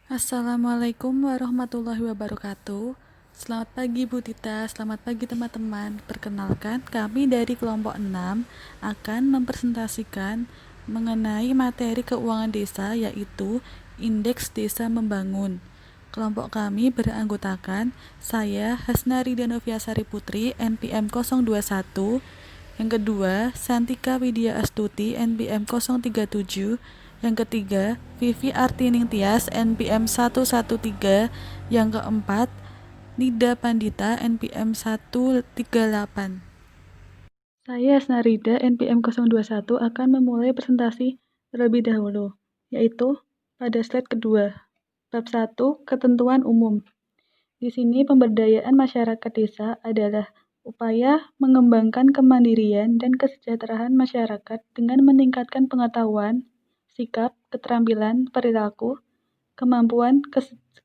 Assalamualaikum warahmatullahi wabarakatuh. Selamat pagi Bu Tita, selamat pagi teman-teman. Perkenalkan, kami dari kelompok 6 akan mempresentasikan mengenai materi keuangan desa, yaitu Indeks Desa Membangun. Kelompok kami beranggotakan saya Hasnari Danoviasari Putri, NPM 021, yang kedua Santika Widya Astuti, NPM 037, yang ketiga Vivi Artining Tias, NPM 113, yang keempat Nida Pandita, NPM 138. Saya Hasnarida, NPM 021, akan memulai presentasi terlebih dahulu, yaitu pada slide kedua, bab 1, ketentuan umum. Di sini pemberdayaan masyarakat desa adalah upaya mengembangkan kemandirian dan kesejahteraan masyarakat dengan meningkatkan pengetahuan, sikap, keterampilan, perilaku, kemampuan,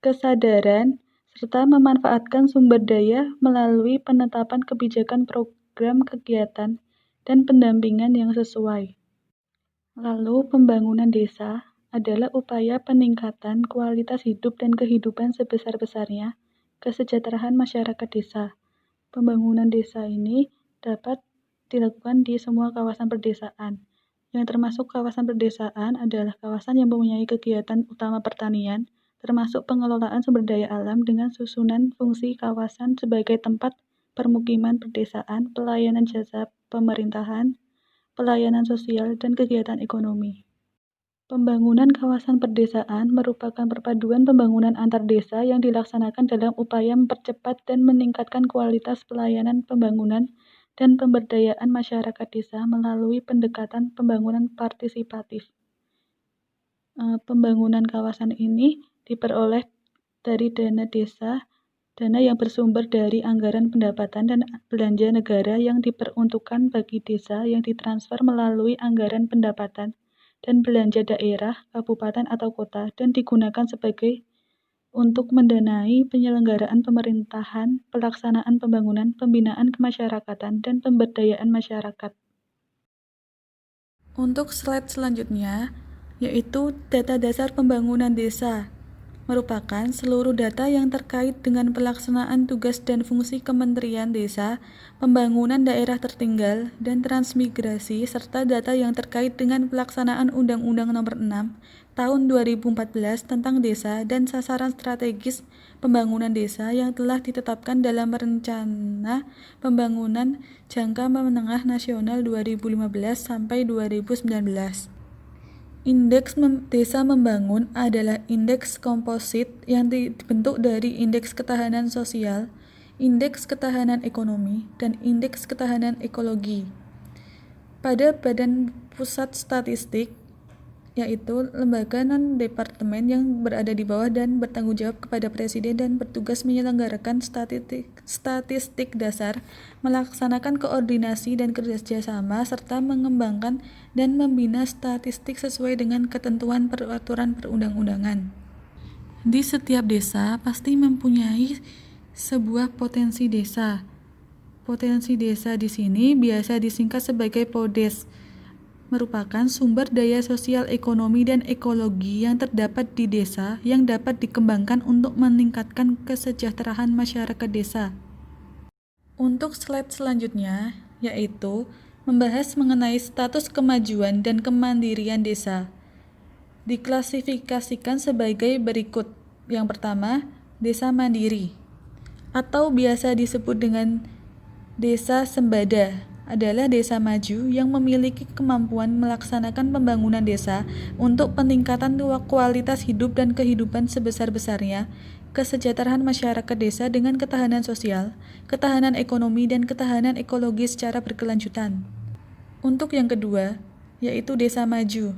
kesadaran, serta memanfaatkan sumber daya melalui penetapan kebijakan program kegiatan dan pendampingan yang sesuai. Lalu, pembangunan desa adalah upaya peningkatan kualitas hidup dan kehidupan sebesar-besarnya kesejahteraan masyarakat desa. Pembangunan desa ini dapat dilakukan di semua kawasan perdesaan. Yang termasuk kawasan perdesaan adalah kawasan yang mempunyai kegiatan utama pertanian, termasuk pengelolaan sumber daya alam dengan susunan fungsi kawasan sebagai tempat permukiman perdesaan, pelayanan jasa pemerintahan, pelayanan sosial, dan kegiatan ekonomi. Pembangunan kawasan perdesaan merupakan perpaduan pembangunan antar desa yang dilaksanakan dalam upaya mempercepat dan meningkatkan kualitas pelayanan pembangunan dan pemberdayaan masyarakat desa melalui pendekatan pembangunan partisipatif. Pembangunan kawasan ini diperoleh dari dana desa, dana yang bersumber dari anggaran pendapatan dan belanja negara yang diperuntukkan bagi desa yang ditransfer melalui anggaran pendapatan dan belanja daerah, kabupaten atau kota, dan digunakan sebagai untuk mendanai penyelenggaraan pemerintahan, pelaksanaan pembangunan, pembinaan kemasyarakatan, dan pemberdayaan masyarakat. Untuk slide selanjutnya, yaitu data dasar pembangunan desa, merupakan seluruh data yang terkait dengan pelaksanaan tugas dan fungsi Kementerian Desa, Pembangunan Daerah Tertinggal, dan Transmigrasi, serta data yang terkait dengan pelaksanaan Undang-Undang Nomor 6 Tahun 2014 tentang Desa dan sasaran strategis pembangunan desa yang telah ditetapkan dalam Rencana Pembangunan Jangka Menengah Nasional 2015 sampai 2019. Indeks Desa Membangun adalah indeks komposit yang dibentuk dari indeks ketahanan sosial, indeks ketahanan ekonomi, dan indeks ketahanan ekologi. Pada Badan Pusat Statistik, yaitu lembaga non-departemen yang berada di bawah dan bertanggung jawab kepada Presiden dan bertugas menyelenggarakan statistik dasar, melaksanakan koordinasi dan kerjasama, serta mengembangkan dan membina statistik sesuai dengan ketentuan peraturan perundang-undangan. Di setiap desa pasti mempunyai sebuah potensi desa. Potensi desa di sini biasa disingkat sebagai PODES, merupakan sumber daya sosial ekonomi dan ekologi yang terdapat di desa yang dapat dikembangkan untuk meningkatkan kesejahteraan masyarakat desa. Untuk slide selanjutnya, yaitu membahas mengenai status kemajuan dan kemandirian desa. Diklasifikasikan sebagai berikut. Yang pertama, desa mandiri, atau biasa disebut dengan desa sembada, adalah desa maju yang memiliki kemampuan melaksanakan pembangunan desa untuk peningkatan kualitas hidup dan kehidupan sebesar-besarnya, kesejahteraan masyarakat desa dengan ketahanan sosial, ketahanan ekonomi, dan ketahanan ekologi secara berkelanjutan. Untuk yang kedua, yaitu desa maju,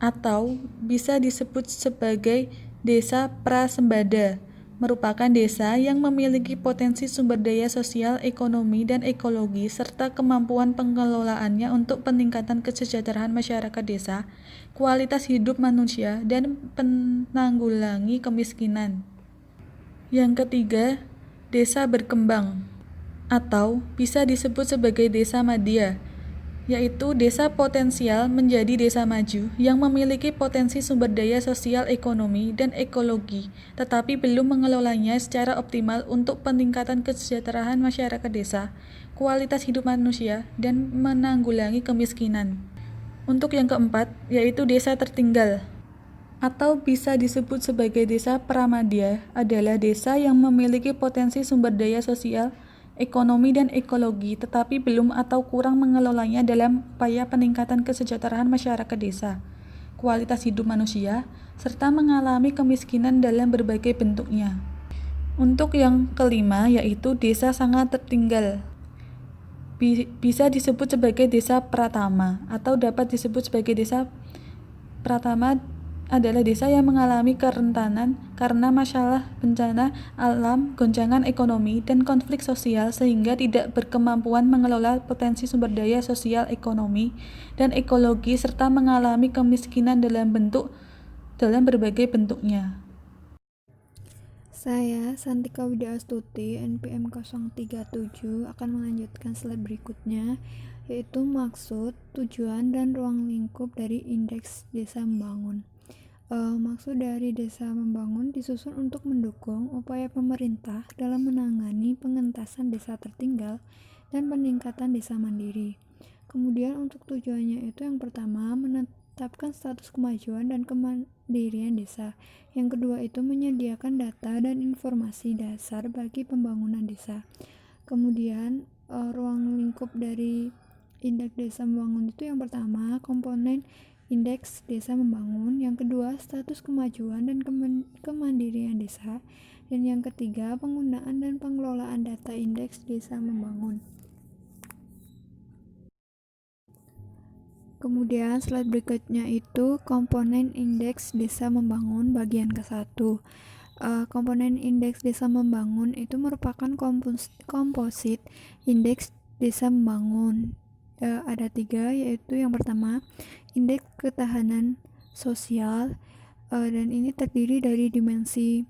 atau bisa disebut sebagai desa prasembada, merupakan desa yang memiliki potensi sumber daya sosial, ekonomi, dan ekologi, serta kemampuan pengelolaannya untuk peningkatan kesejahteraan masyarakat desa, kualitas hidup manusia, dan penanggulangi kemiskinan. Yang ketiga, desa berkembang, atau bisa disebut sebagai desa madya, yaitu desa potensial menjadi desa maju yang memiliki potensi sumber daya sosial ekonomi dan ekologi, tetapi belum mengelolanya secara optimal untuk peningkatan kesejahteraan masyarakat desa, kualitas hidup manusia, dan menanggulangi kemiskinan. Untuk yang keempat, yaitu desa tertinggal, atau bisa disebut sebagai desa pramadya, adalah desa yang memiliki potensi sumber daya sosial, ekonomi, dan ekologi, tetapi belum atau kurang mengelolanya dalam upaya peningkatan kesejahteraan masyarakat desa, kualitas hidup manusia, serta mengalami kemiskinan dalam berbagai bentuknya. Untuk yang kelima, yaitu desa sangat tertinggal, bisa disebut sebagai desa pratama, atau dapat disebut sebagai desa pratama adalah desa yang mengalami kerentanan karena masalah bencana alam, goncangan ekonomi, dan konflik sosial sehingga tidak berkemampuan mengelola potensi sumber daya sosial ekonomi dan ekologi serta mengalami kemiskinan dalam berbagai bentuknya. Saya, Santika Widya Astuti, NPM 037, akan melanjutkan slide berikutnya, yaitu maksud, tujuan, dan ruang lingkup dari Indeks Desa Membangun. Maksud dari Desa Membangun disusun untuk mendukung upaya pemerintah dalam menangani pengentasan desa tertinggal dan peningkatan desa mandiri. Kemudian untuk tujuannya itu yang pertama, menetapkan status kemajuan dan kemandirian desa. Yang kedua itu menyediakan data dan informasi dasar bagi pembangunan desa. Kemudian ruang lingkup dari Indeks Desa Membangun itu yang pertama, komponen Indeks Desa Membangun, yang kedua status kemajuan dan kemandirian desa, dan yang ketiga penggunaan dan pengelolaan data Indeks Desa Membangun. Kemudian slide berikutnya itu komponen Indeks Desa Membangun bagian ke-1. Komponen Indeks Desa Membangun itu merupakan komposit Indeks Desa Membangun. Ada 3, yaitu yang pertama Indeks Ketahanan Sosial, dan ini terdiri dari dimensi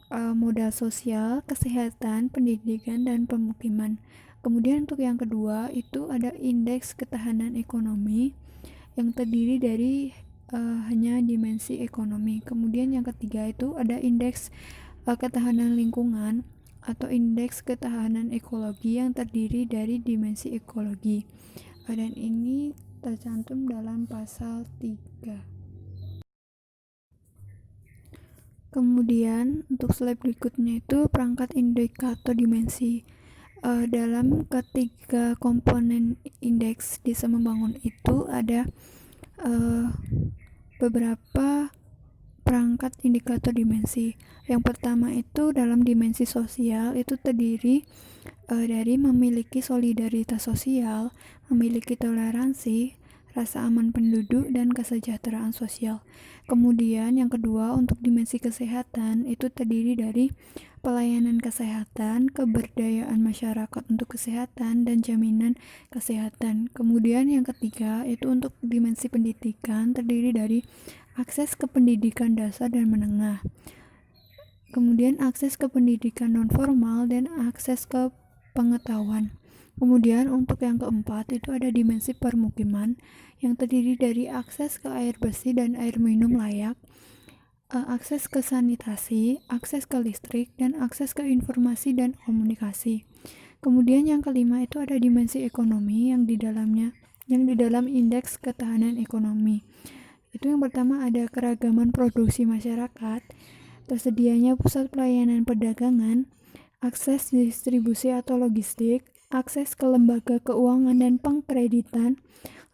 modal sosial, kesehatan, pendidikan, dan pemukiman. Kemudian untuk yang kedua itu ada Indeks Ketahanan Ekonomi yang terdiri dari hanya dimensi ekonomi. Kemudian yang ketiga itu ada Indeks Ketahanan Lingkungan atau Indeks Ketahanan Ekologi yang terdiri dari dimensi ekologi. Dan ini tercantum dalam pasal 3. Kemudian untuk slide berikutnya itu perangkat indikator dimensi. Dalam ketiga komponen Indeks Desa Membangun itu ada beberapa perangkat indikator dimensi. Yang pertama itu dalam dimensi sosial itu terdiri dari memiliki solidaritas sosial, memiliki toleransi, rasa aman penduduk, dan kesejahteraan sosial. Kemudian yang kedua untuk dimensi kesehatan itu terdiri dari pelayanan kesehatan, keberdayaan masyarakat untuk kesehatan, dan jaminan kesehatan. Kemudian yang ketiga itu untuk dimensi pendidikan terdiri dari akses ke pendidikan dasar dan menengah. Kemudian akses ke pendidikan non-formal dan akses ke pengetahuan. Kemudian untuk yang keempat itu ada dimensi permukiman yang terdiri dari akses ke air bersih dan air minum layak, akses ke sanitasi, akses ke listrik, dan akses ke informasi dan komunikasi. Kemudian yang kelima itu ada dimensi ekonomi yang di dalam Indeks Ketahanan Ekonomi. Itu yang pertama ada keragaman produksi masyarakat, tersedianya pusat pelayanan perdagangan, akses distribusi atau logistik, akses ke lembaga keuangan dan pengkreditan,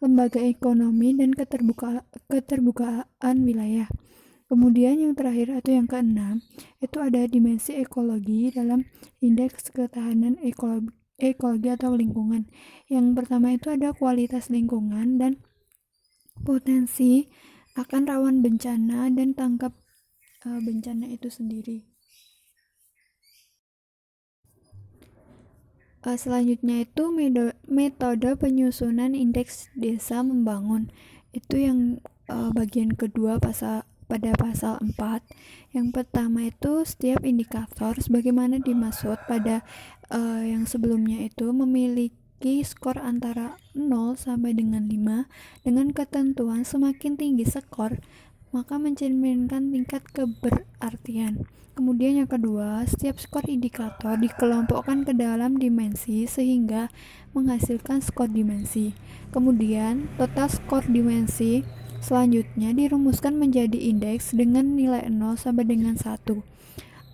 lembaga ekonomi, dan keterbukaan wilayah. Kemudian yang terakhir atau yang keenam, itu ada dimensi ekologi dalam Indeks Ketahanan Ekologi atau lingkungan. Yang pertama itu ada kualitas lingkungan dan potensi akan rawan bencana dan tanggap bencana itu sendiri. Selanjutnya itu metode penyusunan Indeks Desa Membangun. Itu yang bagian kedua pada pasal 4. Yang pertama itu setiap indikator sebagaimana dimaksud pada yang sebelumnya itu memiliki skor antara 0 sampai dengan 5 dengan ketentuan semakin tinggi skor maka mencerminkan tingkat keberartian. Kemudian yang kedua, setiap skor indikator dikelompokkan ke dalam dimensi sehingga menghasilkan skor dimensi. Kemudian total skor dimensi selanjutnya dirumuskan menjadi indeks dengan nilai 0 sampai dengan 1.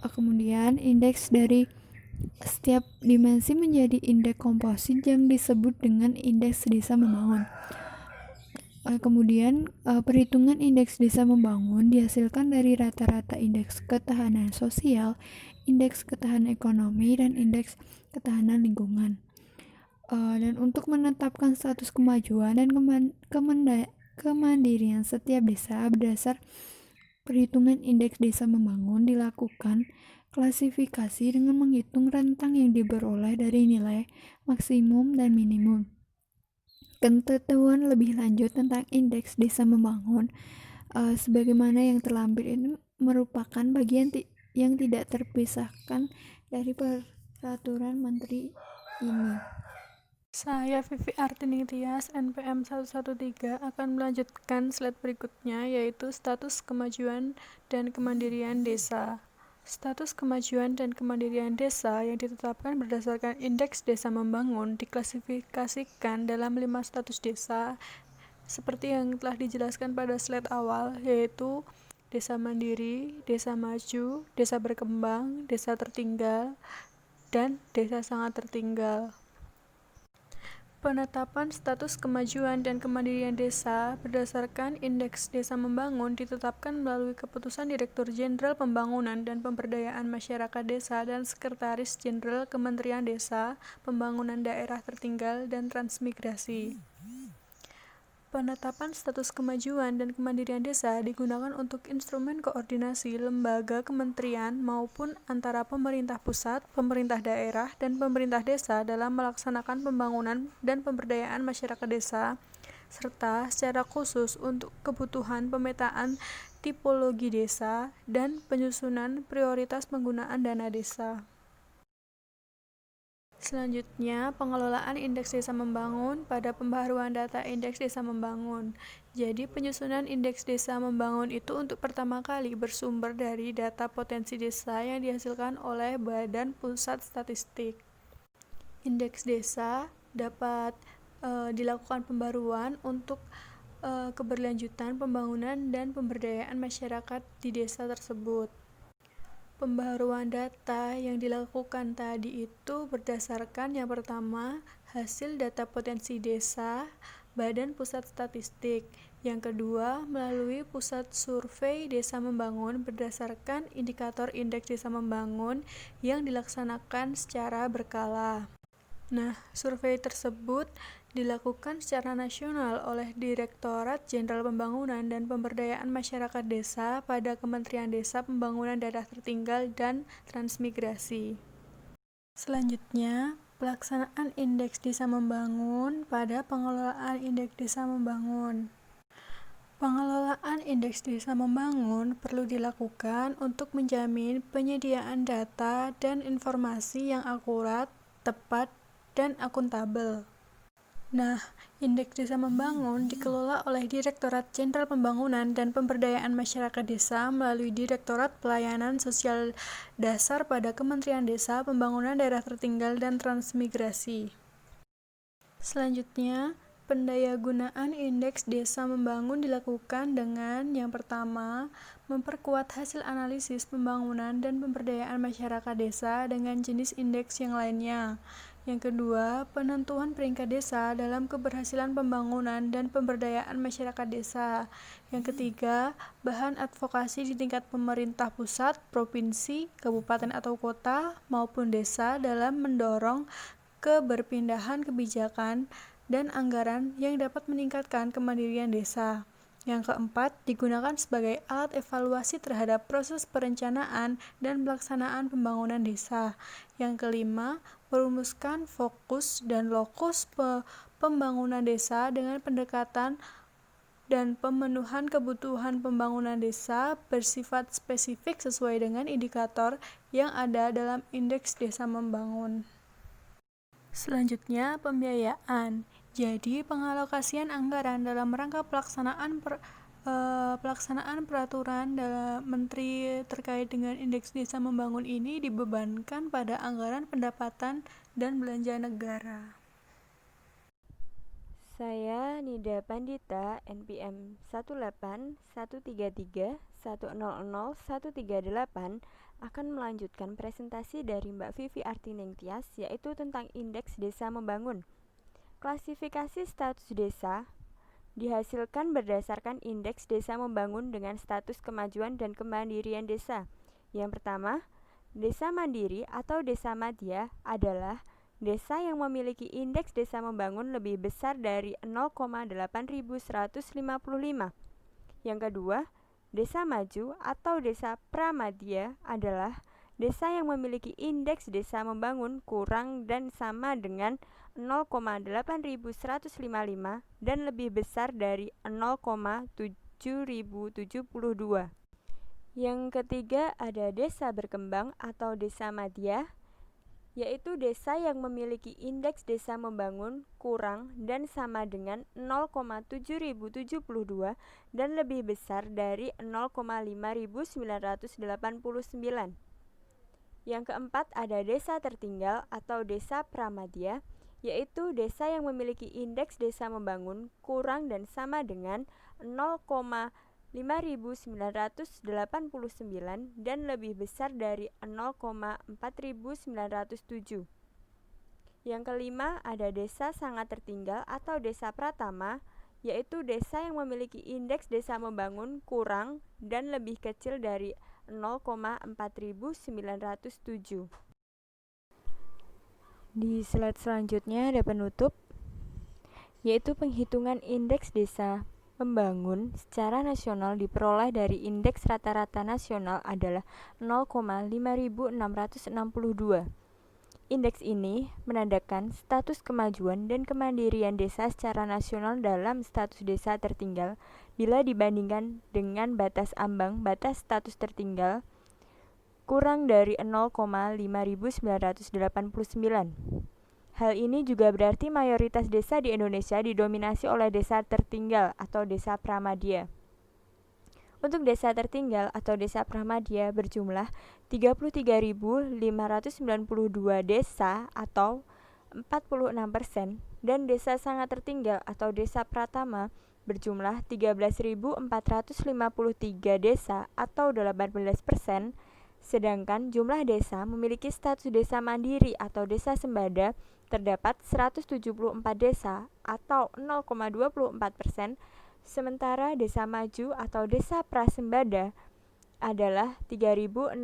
Kemudian indeks dari setiap dimensi menjadi indeks komposit yang disebut dengan indeks desa membangun. Kemudian perhitungan indeks desa membangun dihasilkan dari rata-rata indeks ketahanan sosial, indeks ketahanan ekonomi, dan indeks ketahanan lingkungan. Dan untuk menetapkan status kemajuan dan kemandirian setiap desa berdasar perhitungan indeks desa membangun dilakukan klasifikasi dengan menghitung rentang yang diperoleh dari nilai maksimum dan minimum. Ketentuan lebih lanjut tentang indeks desa membangun sebagaimana yang terlampir ini merupakan bagian yang tidak terpisahkan dari peraturan menteri ini. Saya Vivi Artining Tias, NPM 113 akan melanjutkan slide berikutnya, yaitu status kemajuan dan kemandirian desa. Status kemajuan dan kemandirian desa yang ditetapkan berdasarkan Indeks Desa Membangun diklasifikasikan dalam 5 status desa seperti yang telah dijelaskan pada slide awal, yaitu desa mandiri, desa maju, desa berkembang, desa tertinggal, dan desa sangat tertinggal. Penetapan status kemajuan dan kemandirian desa berdasarkan Indeks Desa Membangun ditetapkan melalui Keputusan Direktur Jenderal Pembangunan dan Pemberdayaan Masyarakat Desa dan Sekretaris Jenderal Kementerian Desa, Pembangunan Daerah Tertinggal, dan Transmigrasi. Penetapan status kemajuan dan kemandirian desa digunakan untuk instrumen koordinasi lembaga kementerian maupun antara pemerintah pusat, pemerintah daerah, dan pemerintah desa dalam melaksanakan pembangunan dan pemberdayaan masyarakat desa, serta secara khusus untuk kebutuhan pemetaan tipologi desa dan penyusunan prioritas penggunaan dana desa. Selanjutnya, pengelolaan Indeks Desa Membangun pada pembaharuan data Indeks Desa Membangun. Jadi, penyusunan Indeks Desa Membangun itu untuk pertama kali bersumber dari data potensi desa yang dihasilkan oleh Badan Pusat Statistik. Indeks desa dapat dilakukan pembaruan untuk keberlanjutan pembangunan dan pemberdayaan masyarakat di desa tersebut. Pembaharuan data yang dilakukan tadi itu berdasarkan yang pertama, hasil data potensi desa, Badan Pusat Statistik. Yang kedua, melalui Pusat Survei Desa Membangun berdasarkan indikator Indeks Desa Membangun yang dilaksanakan secara berkala. Nah, survei tersebut dilakukan secara nasional oleh Direktorat Jenderal Pembangunan dan Pemberdayaan Masyarakat Desa pada Kementerian Desa, Pembangunan Daerah Tertinggal, dan Transmigrasi. Selanjutnya, pelaksanaan Indeks Desa Membangun pada pengelolaan Indeks Desa Membangun. Pengelolaan Indeks Desa Membangun perlu dilakukan untuk menjamin penyediaan data dan informasi yang akurat, tepat, dan akuntabel. Nah, Indeks Desa Membangun dikelola oleh Direktorat Jenderal Pembangunan dan Pemberdayaan Masyarakat Desa melalui Direktorat Pelayanan Sosial Dasar pada Kementerian Desa, Pembangunan Daerah Tertinggal, dan Transmigrasi. Selanjutnya, pendayagunaan Indeks Desa Membangun dilakukan dengan yang pertama, memperkuat hasil analisis pembangunan dan pemberdayaan masyarakat desa dengan jenis indeks yang lainnya. Yang kedua, penentuan peringkat desa dalam keberhasilan pembangunan dan pemberdayaan masyarakat desa. Yang ketiga, bahan advokasi di tingkat pemerintah pusat, provinsi, kabupaten atau kota, maupun desa dalam mendorong keberpindahan kebijakan dan anggaran yang dapat meningkatkan kemandirian desa. Yang keempat, digunakan sebagai alat evaluasi terhadap proses perencanaan dan pelaksanaan pembangunan desa. Yang kelima, merumuskan fokus dan lokus pembangunan desa dengan pendekatan dan pemenuhan kebutuhan pembangunan desa bersifat spesifik sesuai dengan indikator yang ada dalam Indeks Desa Membangun. Selanjutnya, pembiayaan. Jadi, pengalokasian anggaran dalam rangka pelaksanaan peraturan dalam Menteri terkait dengan Indeks Desa Membangun ini dibebankan pada anggaran pendapatan dan belanja negara. Saya Nida Pandita, NPM 18133100138 akan melanjutkan presentasi dari Mbak Vivi Artining Tias, yaitu tentang Indeks Desa Membangun. Klasifikasi status desa dihasilkan berdasarkan Indeks Desa Membangun dengan status kemajuan dan kemandirian desa. Yang pertama, desa mandiri atau desa madya adalah desa yang memiliki indeks desa membangun lebih besar dari 0,8155. Yang kedua, desa maju atau desa pramadya adalah desa yang memiliki indeks desa membangun kurang dan sama dengan 0,8155 dan lebih besar dari 0,7072. Yang ketiga ada desa berkembang atau desa madya, yaitu desa yang memiliki indeks desa membangun kurang dan sama dengan 0,7072 dan lebih besar dari 0,5989. Yang keempat ada desa tertinggal atau desa pramadya, yaitu desa yang memiliki indeks desa membangun kurang dan sama dengan 0,5989 dan lebih besar dari 0,4907. Yang kelima ada desa sangat tertinggal atau desa pratama, yaitu desa yang memiliki indeks desa membangun kurang dan lebih kecil dari 0,4907. Di slide selanjutnya ada penutup, yaitu penghitungan indeks desa membangun secara nasional diperoleh dari indeks rata-rata nasional adalah 0,5662. Indeks ini menandakan status kemajuan dan kemandirian desa secara nasional dalam status desa tertinggal bila dibandingkan dengan batas ambang batas status tertinggal kurang dari 0,5989. Hal ini juga berarti mayoritas desa di Indonesia didominasi oleh desa tertinggal atau desa pramadya. Untuk desa tertinggal atau desa pramadya berjumlah 33.592 desa atau 46%, dan desa sangat tertinggal atau desa pratama berjumlah 13.453 desa atau 18%, sedangkan jumlah desa memiliki status desa mandiri atau desa sembada terdapat 174 desa atau 0,24%, sementara desa maju atau desa prasembada adalah 3.608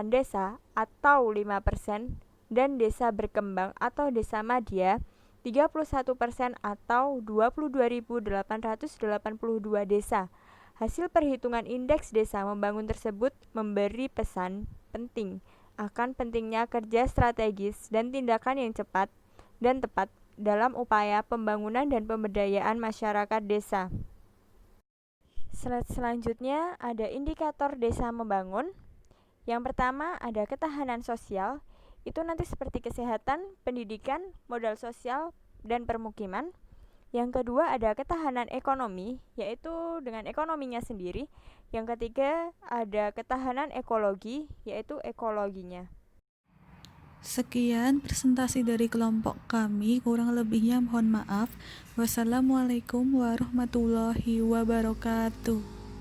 desa atau 5%, dan desa berkembang atau desa madya 31% atau 22.882 desa. Hasil perhitungan indeks desa membangun tersebut memberi pesan penting akan pentingnya kerja strategis dan tindakan yang cepat dan tepat dalam upaya pembangunan dan pemberdayaan masyarakat desa. Slide selanjutnya ada indikator desa membangun. Yang pertama ada ketahanan sosial, itu nanti seperti kesehatan, pendidikan, modal sosial, dan permukiman. Yang kedua ada ketahanan ekonomi, yaitu dengan ekonominya sendiri. Yang ketiga ada ketahanan ekologi, yaitu ekologinya. Sekian presentasi dari kelompok kami, kurang lebihnya mohon maaf. Wassalamualaikum warahmatullahi wabarakatuh.